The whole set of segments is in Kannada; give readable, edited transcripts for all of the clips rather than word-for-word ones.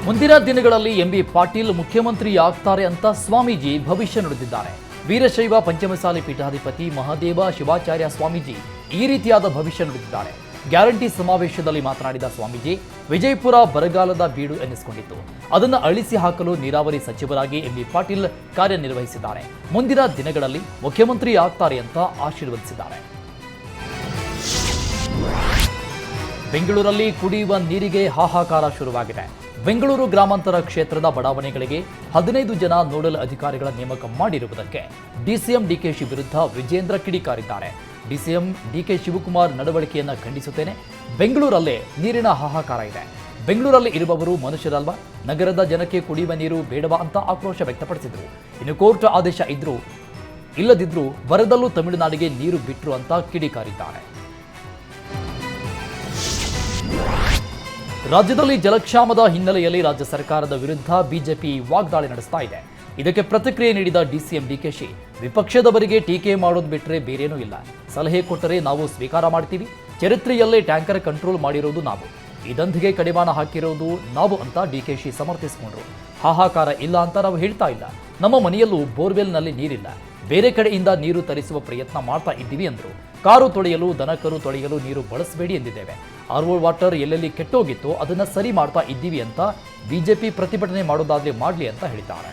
ಮುಂದಿನ ದಿನಗಳಲ್ಲಿ ಎಂಬಿ ಪಾಟೀಲ್ ಮುಖ್ಯಮಂತ್ರಿ ಆಗ್ತಾರೆ ಅಂತ ಸ್ವಾಮೀಜಿ ಭವಿಷ್ಯ ನುಡಿದಿದ್ದಾರೆ. ವೀರಶೈವ ಪಂಚಮಸಾಲಿ ಪೀಠಾಧಿಪತಿ ಮಹಾದೇವ ಶಿವಾಚಾರ್ಯ ಸ್ವಾಮೀಜಿ ಈ ರೀತಿಯಾದ ಭವಿಷ್ಯ ನುಡಿದಿದ್ದಾರೆ. ಗ್ಯಾರಂಟಿ ಸಮಾವೇಶದಲ್ಲಿ ಮಾತನಾಡಿದ ಸ್ವಾಮೀಜಿ, ವಿಜಯಪುರ ಬರಗಾಲದ ಬೀಡು ಎನ್ನಿಸಿಕೊಂಡಿತ್ತು. ಅದನ್ನು ಅಳಿಸಿ ಹಾಕಲು ನೀರಾವರಿ ಸಚಿವರಾಗಿ ಎಂಬಿ ಪಾಟೀಲ್ ಕಾರ್ಯನಿರ್ವಹಿಸಿದ್ದಾರೆ. ಮುಂದಿನ ದಿನಗಳಲ್ಲಿ ಮುಖ್ಯಮಂತ್ರಿ ಆಗ್ತಾರೆ ಅಂತ ಆಶೀರ್ವದಿಸಿದ್ದಾರೆ. ಬೆಂಗಳೂರಲ್ಲಿ ಕುಡಿಯುವ ನೀರಿಗೆ ಹಾಹಾಕಾರ ಶುರುವಾಗಿದೆ. ಬೆಂಗಳೂರು ಗ್ರಾಮಾಂತರ ಕ್ಷೇತ್ರದ ಬಡಾವಣೆಗಳಿಗೆ 15 ಜನ ನೋಡಲ್ ಅಧಿಕಾರಿಗಳ ನೇಮಕ ಮಾಡಿರುವುದಕ್ಕೆ ಡಿಸಿಎಂ ಡಿಕೆಶಿ ವಿರುದ್ಧ ವಿಜೇಂದ್ರ ಕಿಡಿಕಾರಿದ್ದಾರೆ. ಡಿಸಿಎಂ ಡಿಕೆ ಶಿವಕುಮಾರ್ ನಡವಳಿಕೆಯನ್ನು ಖಂಡಿಸುತ್ತೇನೆ. ಬೆಂಗಳೂರಲ್ಲೇ ನೀರಿನ ಹಾಹಾಕಾರ ಇದೆ. ಬೆಂಗಳೂರಲ್ಲಿ ಇರುವವರು ಮನುಷ್ಯರಲ್ವಾ? ನಗರದ ಜನಕ್ಕೆ ಕುಡಿಯುವ ನೀರು ಬೇಡವಾ ಅಂತ ಆಕ್ರೋಶ ವ್ಯಕ್ತಪಡಿಸಿದರು. ಇನ್ನು ಕೋರ್ಟ್ ಆದೇಶ ಇಲ್ಲದಿದ್ರೂ ಬರದಲ್ಲೂ ತಮಿಳುನಾಡಿಗೆ ನೀರು ಬಿಟ್ರು ಅಂತ ಕಿಡಿಕಾರಿದ್ದಾರೆ. ರಾಜ್ಯದಲ್ಲಿ ಜಲಕ್ಷಾಮದ ಹಿನ್ನೆಲೆಯಲ್ಲಿ ರಾಜ್ಯ ಸರ್ಕಾರದ ವಿರುದ್ಧ ಬಿಜೆಪಿ ವಾಗ್ದಾಳಿ ನಡೆಸ್ತಾ ಇದೆ. ಇದಕ್ಕೆ ಪ್ರತಿಕ್ರಿಯೆ ನೀಡಿದ ಡಿಸಿಎಂ ಡಿಕೆಶಿ, ವಿಪಕ್ಷದವರಿಗೆ ಟೀಕೆ ಮಾಡೋದು ಬಿಟ್ಟರೆ ಬೇರೇನೂ ಇಲ್ಲ. ಸಲಹೆ ಕೊಟ್ಟರೆ ನಾವು ಸ್ವೀಕಾರ ಮಾಡ್ತೀವಿ. ಚರಿತ್ರೆಯಲ್ಲೇ ಟ್ಯಾಂಕರ್ ಕಂಟ್ರೋಲ್ ಮಾಡಿರೋದು ನಾವು, ಈ ದಂಧೆಗೆ ಕಡಿವಾಣ ಹಾಕಿರೋದು ನಾವು ಅಂತ ಡಿಕೆಶಿ ಸಮರ್ಥಿಸಿಕೊಂಡ್ರು. ಹಾಹಾಕಾರ ಇಲ್ಲ ಅಂತ ನಾವು ಹೇಳ್ತಾ ಇಲ್ಲ. ನಮ್ಮ ಮನೆಯಲ್ಲೂ ಬೋರ್ವೆಲ್ನಲ್ಲಿ ನೀರಿಲ್ಲ. ಬೇರೆ ಕಡೆಯಿಂದ ನೀರು ತರಿಸುವ ಪ್ರಯತ್ನ ಮಾಡ್ತಾ ಇದ್ದೀವಿ ಎಂದರು. ಕಾರು ತೊಳೆಯಲು, ದನಕರು ತೊಳೆಯಲು ನೀರು ಬಳಸಬೇಡಿ ಎಂದಿದ್ದೇವೆ. ಆರ್ಒ ವಾಟರ್ ಎಲ್ಲೆಲ್ಲಿ ಕೆಟ್ಟೋಗಿತ್ತೋ ಅದನ್ನ ಸರಿ ಮಾಡ್ತಾ ಇದ್ದೀವಿ ಅಂತ ಬಿಜೆಪಿ ಪ್ರತಿಭಟನೆ ಮಾಡೋದಾದ್ರೆ ಮಾಡಲಿ ಅಂತ ಹೇಳಿದ್ದಾರೆ.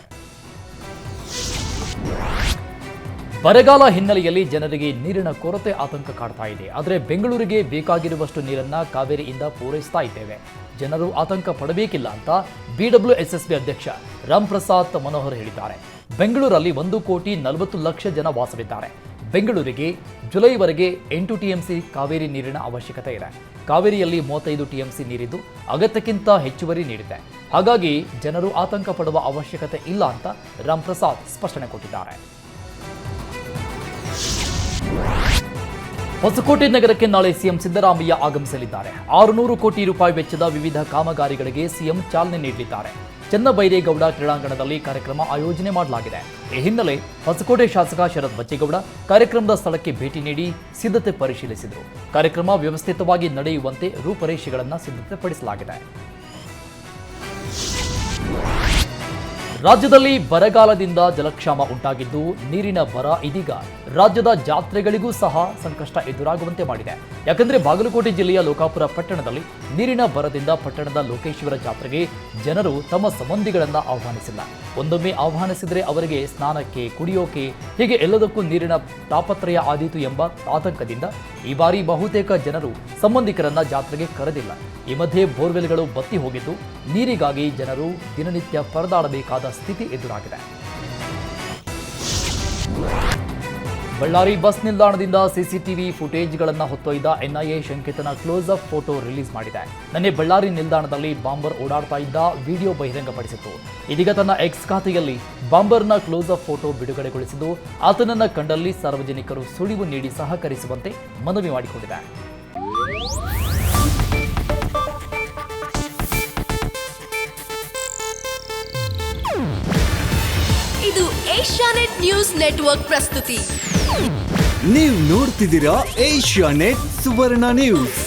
ಬರಗಾಲ ಹಿನ್ನೆಲೆಯಲ್ಲಿ ಜನರಿಗೆ ನೀರಿನ ಕೊರತೆ ಆತಂಕ ಕಾಡ್ತಾ ಇದೆ. ಆದರೆ ಬೆಂಗಳೂರಿಗೆ ಬೇಕಾಗಿರುವಷ್ಟು ನೀರನ್ನ ಕಾವೇರಿಯಿಂದ ಪೂರೈಸ್ತಾ ಇದ್ದೇವೆ. ಜನರು ಆತಂಕ ಪಡಬೇಕಿಲ್ಲ ಅಂತ ಬಿಡಬ್ಲ್ಯೂಎಸ್ಎಸ್ಬಿ ಅಧ್ಯಕ್ಷ ರಾಮ್ಪ್ರಸಾದ್ ಮನೋಹರ್ ಹೇಳಿದ್ದಾರೆ. ಬೆಂಗಳೂರಲ್ಲಿ 1,40,00,000 ಜನ ವಾಸವಿದ್ದಾರೆ. ಬೆಂಗಳೂರಿಗೆ ಜುಲೈವರೆಗೆ 8 ಟಿಎಂಸಿ ಕಾವೇರಿ ನೀರಿನ ಅವಶ್ಯಕತೆ ಇದೆ. ಕಾವೇರಿಯಲ್ಲಿ 35 ಟಿಎಂಸಿ ನೀರಿದ್ದು ಅಗತ್ಯಕ್ಕಿಂತ ಹೆಚ್ಚುವರಿ ನೀಡಿದೆ. ಹಾಗಾಗಿ ಜನರು ಆತಂಕ ಪಡುವ ಅವಶ್ಯಕತೆ ಇಲ್ಲ ಅಂತ ರಾಮ್ಪ್ರಸಾದ್ ಸ್ಪಷ್ಟನೆ ಕೊಟ್ಟಿದ್ದಾರೆ. ಹೊಸಕೋಟೆ ನಗರಕ್ಕೆ ನಾಳೆ ಸಿಎಂ ಸಿದ್ದರಾಮಯ್ಯ ಆಗಮಿಸಲಿದ್ದಾರೆ. 600 ಕೋಟಿ ರೂಪಾಯಿ ವೆಚ್ಚದ ವಿವಿಧ ಕಾಮಗಾರಿಗಳಿಗೆ ಸಿಎಂ ಚಾಲನೆ ನೀಡಲಿದ್ದಾರೆ. ಚನ್ನಬೈರೇಗೌಡ ಕ್ರೀಡಾಂಗಣದಲ್ಲಿ ಕಾರ್ಯಕ್ರಮ ಆಯೋಜನೆ ಮಾಡಲಾಗಿದೆ. ಈ ಹಿನ್ನೆಲೆ ಹೊಸಕೋಟೆ ಶಾಸಕ ಶರತ್ ಬಚ್ಚೇಗೌಡ ಕಾರ್ಯಕ್ರಮದ ಸ್ಥಳಕ್ಕೆ ಭೇಟಿ ನೀಡಿ ಸಿದ್ಧತೆ ಪರಿಶೀಲಿಸಿದರು. ಕಾರ್ಯಕ್ರಮ ವ್ಯವಸ್ಥಿತವಾಗಿ ನಡೆಯುವಂತೆ ರೂಪರೇಷೆಗಳನ್ನು ಸಿದ್ಧತೆಪಡಿಸಲಾಗಿದೆ. ರಾಜ್ಯದಲ್ಲಿ ಬರಗಾಲದಿಂದ ಜಲಕ್ಷಾಮ ಉಂಟಾಗಿದ್ದು ನೀರಿನ ಬರ ಇದೀಗ ರಾಜ್ಯದ ಜಾತ್ರೆಗಳಿಗೂ ಸಹ ಸಂಕಷ್ಟ ಎದುರಾಗುವಂತೆ ಮಾಡಿದೆ. ಯಾಕಂದ್ರೆ ಬಾಗಲಕೋಟೆ ಜಿಲ್ಲೆಯ ಲೋಕಾಪುರ ಪಟ್ಟಣದಲ್ಲಿ ನೀರಿನ ಬರದಿಂದ ಪಟ್ಟಣದ ಲೋಕೇಶ್ವರ ಜಾತ್ರೆಗೆ ಜನರು ತಮ್ಮ ಸಂಬಂಧಿಗಳನ್ನ ಆಹ್ವಾನಿಸಿಲ್ಲ. ಒಂದೊಮ್ಮೆ ಆಹ್ವಾನಿಸಿದರೆ ಅವರಿಗೆ ಸ್ನಾನಕ್ಕೆ, ಕುಡಿಯೋಕೆ ಹೀಗೆ ಎಲ್ಲದಕ್ಕೂ ನೀರಿನ ತಾಪತ್ರಯ ಆದೀತು ಎಂಬ ಆತಂಕದಿಂದ ಈ ಬಾರಿ ಬಹುತೇಕ ಜನರು ಸಂಬಂಧಿಕರನ್ನ ಜಾತ್ರೆಗೆ ಕರೆದಿಲ್ಲ. ಈ ಮಧ್ಯೆ ಬೋರ್ವೆಲ್ಗಳು ಬತ್ತಿ ಹೋಗಿದ್ದು ನೀರಿಗಾಗಿ ಜನರು ದಿನನಿತ್ಯ ಪರದಾಡಬೇಕಾದ ಸ್ಥಿತಿ ಎದುರಾಗಿದೆ. ಬಳ್ಳಾರಿ ಬಸ್ ನಿಲ್ದಾಣದಿಂದ ಸಿಸಿಟಿವಿ ಫುಟೇಜ್ಗಳನ್ನು ಹೊತ್ತೊಯ್ದ ಎನ್ಐಎ ಶಂಕಿತನ ಕ್ಲೋಸ್ ಅಪ್ ಫೋಟೋ ರಿಲೀಸ್ ಮಾಡಿದೆ. ನಿನ್ನೆ ಬಳ್ಳಾರಿ ನಿಲ್ದಾಣದಲ್ಲಿ ಬಾಂಬರ್ ಓಡಾಡ್ತಾ ಇದ್ದ ವಿಡಿಯೋ ಬಹಿರಂಗಪಡಿಸಿತ್ತು. ಇದೀಗ ತನ್ನ ಎಕ್ಸ್ ಖಾತೆಯಲ್ಲಿ ಬಾಂಬರ್ನ ಕ್ಲೋಸ್ ಅಪ್ ಫೋಟೋ ಬಿಡುಗಡೆಗೊಳಿಸಿದ್ದು ಆತನನ್ನ ಕಂಡಲ್ಲಿ ಸಾರ್ವಜನಿಕರು ಸುಳಿವು ನೀಡಿ ಸಹಕರಿಸುವಂತೆ ಮನವಿ ಮಾಡಿಕೊಂಡಿದೆ. ಇದು ಏಷ್ಯಾನೆಟ್ ನ್ಯೂಸ್ ನೆಟ್ವರ್ಕ್ ಪ್ರಸ್ತುತಿ. ನೀವು ನೋಡ್ತಿದ್ದೀರಾ ಏಷ್ಯಾನೆಟ್ ಸುವರ್ಣ ನ್ಯೂಸ್.